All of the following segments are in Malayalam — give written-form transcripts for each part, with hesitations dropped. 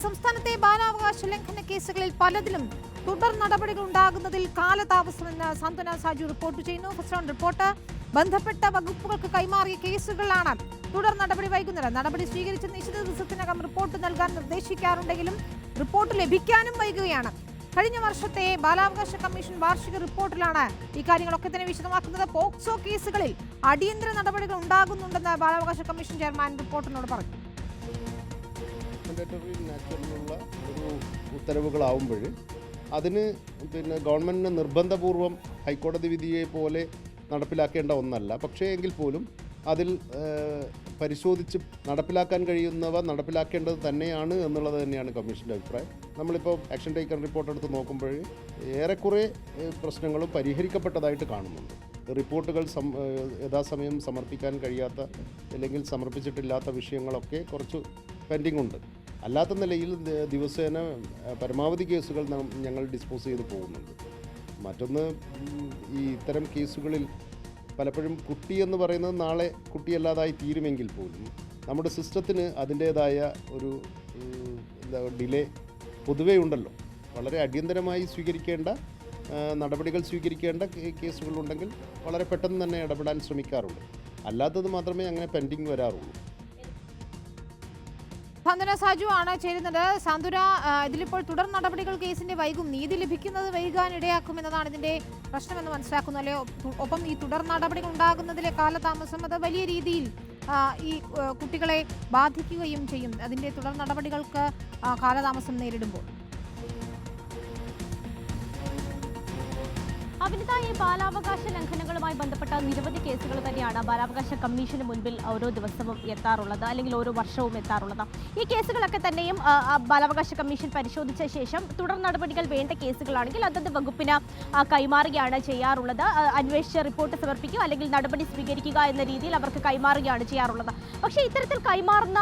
സംസ്ഥാനത്തെ ബാലാവകാശ ലംഘന കേസുകളിൽ പലതിലും തുടർ നടപടികൾ ഉണ്ടാകുന്നതിൽ കാലതാമസമെന്ന് സാന്ത്വന സാജു റിപ്പോർട്ട് ചെയ്യുന്നു. ഫസ്റ്റ് റൗണ്ട് റിപ്പോർട്ട് ബന്ധപ്പെട്ട വകുപ്പുകൾക്ക് കൈമാറിയ കേസുകളിലാണ് തുടർ നടപടി വൈകുന്നത്. നടപടി സ്വീകരിച്ച നിശ്ചിത ദിവസത്തിനകം റിപ്പോർട്ട് നൽകാൻ നിർദ്ദേശിക്കാറുണ്ടെങ്കിലും റിപ്പോർട്ട് ലഭിക്കാനും വൈകുകയാണ്. കഴിഞ്ഞ വർഷത്തെ ബാലാവകാശ കമ്മീഷൻ വാർഷിക റിപ്പോർട്ടിലാണ് ഇക്കാര്യങ്ങളൊക്കെ തന്നെ വിശദമാക്കുന്നത്. പോക്സോ കേസുകളിൽ അടിയന്തര നടപടികൾ ഉണ്ടാകുന്നുണ്ടെന്ന് ബാലാവകാശ കമ്മീഷൻ ചെയർമാൻ റിപ്പോർട്ടിനോട് പറഞ്ഞു. നാച്ചുറലുള്ള ഒരു ഉത്തരവുകളാവുമ്പോൾ അതിന് ഗവൺമെൻറ്റിന് നിർബന്ധപൂർവം ഹൈക്കോടതി വിധിയെ പോലെ നടപ്പിലാക്കേണ്ട ഒന്നല്ല. പക്ഷേ എങ്കിൽ പോലും അതിൽ പരിശോധിച്ച് നടപ്പിലാക്കാൻ കഴിയുന്നവ നടപ്പിലാക്കേണ്ടത് തന്നെയാണ് എന്നുള്ളത് തന്നെയാണ് കമ്മീഷൻ്റെ അഭിപ്രായം. നമ്മളിപ്പോൾ ആക്ഷൻ ടേക്കൺ റിപ്പോർട്ട് എടുത്ത് നോക്കുമ്പോൾ ഏറെക്കുറെ പ്രശ്നങ്ങളും പരിഹരിക്കപ്പെട്ടതായിട്ട് കാണുന്നുണ്ട്. റിപ്പോർട്ടുകൾ യഥാസമയം സമർപ്പിക്കാൻ കഴിയാത്ത അല്ലെങ്കിൽ സമർപ്പിച്ചിട്ടില്ലാത്ത വിഷയങ്ങളൊക്കെ കുറച്ച് പെൻഡിങ് ഉണ്ട്. അല്ലാത്ത നിലയിൽ ദിവസേന പരമാവധി കേസുകൾ ഞങ്ങൾ ഡിസ്പോസ് ചെയ്ത് പോകുന്നുണ്ട്. മറ്റൊന്ന്, ഈ ഇത്തരം കേസുകളിൽ പലപ്പോഴും കുട്ടി എന്ന് പറയുന്നത് നാളെ കുട്ടിയല്ലാതായി തീരുമെങ്കിൽ പോലും നമ്മുടെ സിസ്റ്റത്തിന് അതിൻ്റേതായ ഒരു ഡിലേ പൊതുവേ ഉണ്ടല്ലോ. വളരെ അടിയന്തരമായി സ്വീകരിക്കേണ്ട നടപടികൾ സ്വീകരിക്കേണ്ട കേസുകളുണ്ടെങ്കിൽ വളരെ പെട്ടെന്ന് തന്നെ ഇടപെടാൻ ശ്രമിക്കാറുണ്ട്. അല്ലാത്തത് മാത്രമേ അങ്ങനെ പെൻഡിങ് വരാറുള്ളൂ. സാന്ത്വന സാജു ആണ് ചേരുന്നത്. സാന്ത്വന, ഇതിലിപ്പോൾ തുടർ നടപടികൾ കേസിന്റെ വൈകും, നീതി ലഭിക്കുന്നത് വൈകാൻ ഇടയാക്കുമെന്നതാണ് ഇതിന്റെ പ്രശ്നമെന്ന് മനസ്സിലാക്കുന്നു അല്ലേ? ഒപ്പം ഈ തുടർ നടപടികൾ ഉണ്ടാകുന്നതിലെ കാലതാമസം അത് വലിയ രീതിയിൽ ഈ കുട്ടികളെ ബാധിക്കുകയും ചെയ്യും. അതിന്റെ തുടർ നടപടികൾക്ക് കാലതാമസം നേരിടുമ്പോൾ അവിനിത, ഈ ബാലാവകാശ ലംഘനങ്ങളുമായി ബന്ധപ്പെട്ട നിരവധി കേസുകൾ തന്നെയാണ് ബാലാവകാശ കമ്മീഷന് മുൻപിൽ ഓരോ ദിവസവും എത്താറുള്ളത്, അല്ലെങ്കിൽ ഓരോ വർഷവും എത്താറുള്ളത്. ഈ കേസുകളൊക്കെ തന്നെയും ബാലാവകാശ കമ്മീഷൻ പരിശോധിച്ച ശേഷം തുടർ നടപടികൾ വേണ്ട കേസുകളാണെങ്കിൽ അതത് വകുപ്പിന് കൈമാറുകയാണ് ചെയ്യാറുള്ളത്. അന്വേഷിച്ച് റിപ്പോർട്ട് സമർപ്പിക്കുക അല്ലെങ്കിൽ നടപടി സ്വീകരിക്കുക എന്ന രീതിയിൽ അവർക്ക് കൈമാറുകയാണ് ചെയ്യാറുള്ളത്. പക്ഷേ ഇത്തരത്തിൽ കൈമാറുന്ന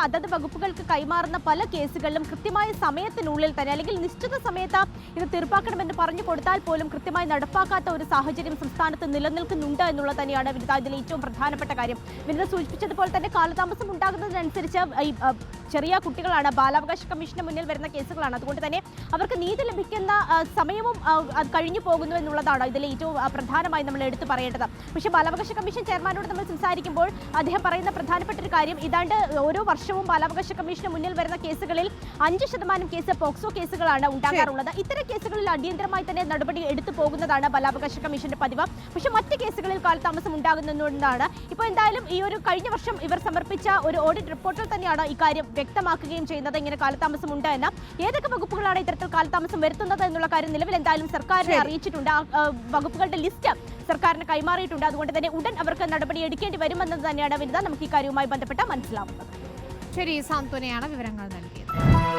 അതത് വകുപ്പുകൾക്ക് കൈമാറുന്ന പല കേസുകളിലും കൃത്യമായ സമയത്തിനുള്ളിൽ തന്നെ അല്ലെങ്കിൽ നിശ്ചിത സമയത്ത് ഇത് തീർപ്പാക്കണമെന്ന് പറഞ്ഞു കൊടുത്താൽ പോലും കൃത്യമായി നടപ്പാക്കാത്ത ഒരു സാഹചര്യം സംസ്ഥാനത്ത് നിലനിൽക്കുന്നുണ്ട് എന്നുള്ളത് തന്നെയാണ് വിനിത ഇതിലെ ഏറ്റവും പ്രധാനപ്പെട്ട കാര്യം. വിനിത സൂചിപ്പിച്ചതുപോലെ തന്നെ കാലതാമസം ഉണ്ടാകുന്നതിനനുസരിച്ച് ഈ ചെറിയ കുട്ടികളാണ് ബാലാവകാശ കമ്മീഷന് മുന്നിൽ വരുന്ന കേസുകളാണ്. അതുകൊണ്ട് തന്നെ അവർക്ക് നീതി ലഭിക്കുന്ന സമയവും കഴിഞ്ഞു പോകുന്നു എന്നുള്ളതാണ് ഇതിലെ ഏറ്റവും പ്രധാനമായി നമ്മൾ എടുത്തു പറയേണ്ടത്. പക്ഷേ ബാലാവകാശ കമ്മീഷൻ ചെയർമാനോട് നമ്മൾ സംസാരിക്കുമ്പോൾ അദ്ദേഹം പറയുന്ന പ്രധാനപ്പെട്ട ഒരു കാര്യം, ഇതാണ്ട് ഓരോ വർഷവും ബാലാവകാശ കമ്മീഷന് മുന്നിൽ വരുന്ന കേസുകളിൽ 5% കേസ് പോക്സോ കേസുകളാണ് ഉണ്ടാകാറുള്ളത്. ഇത്തരം കേസുകളിൽ അടിയന്തരമായി തന്നെ നടപടി എടുത്തു പോകുന്നതാണ് ബാലാവകാശ കമ്മീഷന്റെ പതിവ്. പക്ഷേ മറ്റ് കേസുകളിൽ കാലതാമസം ഉണ്ടാകുന്നതാണ്. ഇപ്പോൾ എന്തായാലും ഈ ഒരു കഴിഞ്ഞ വർഷം ഇവർ സമർപ്പിച്ച ഒരു ഓഡിറ്റ് റിപ്പോർട്ടിൽ തന്നെയാണ് ഇക്കാര്യം വ്യക്തമാക്കുകയും ചെയ്യുന്നത്. ഇങ്ങനെ കാലതാമസം ഉണ്ട് എന്ന്. ഏതൊക്കെ വകുപ്പുകളാണ് ഇത്തരത്തിൽ കാലതാമസം വരുത്തുന്നത് എന്നുള്ള കാര്യം നിലവിൽ എന്തായാലും സർക്കാരിനെ അറിയിച്ചിട്ടുണ്ട്. ആ വകുപ്പുകളുടെ ലിസ്റ്റ് സർക്കാരിന് കൈമാറിയിട്ടുണ്ട്. അതുകൊണ്ട് തന്നെ ഉടൻ അവർക്ക് നടപടി എടുക്കേണ്ടി വരുമെന്നത് തന്നെയാണ് വിനിത നമുക്ക് ഈ കാര്യവുമായി ബന്ധപ്പെട്ട് മനസ്സിലാവുന്നത്. ശരി, സാന്ത്വനയാണ് വിവരങ്ങൾ നൽകിയത്.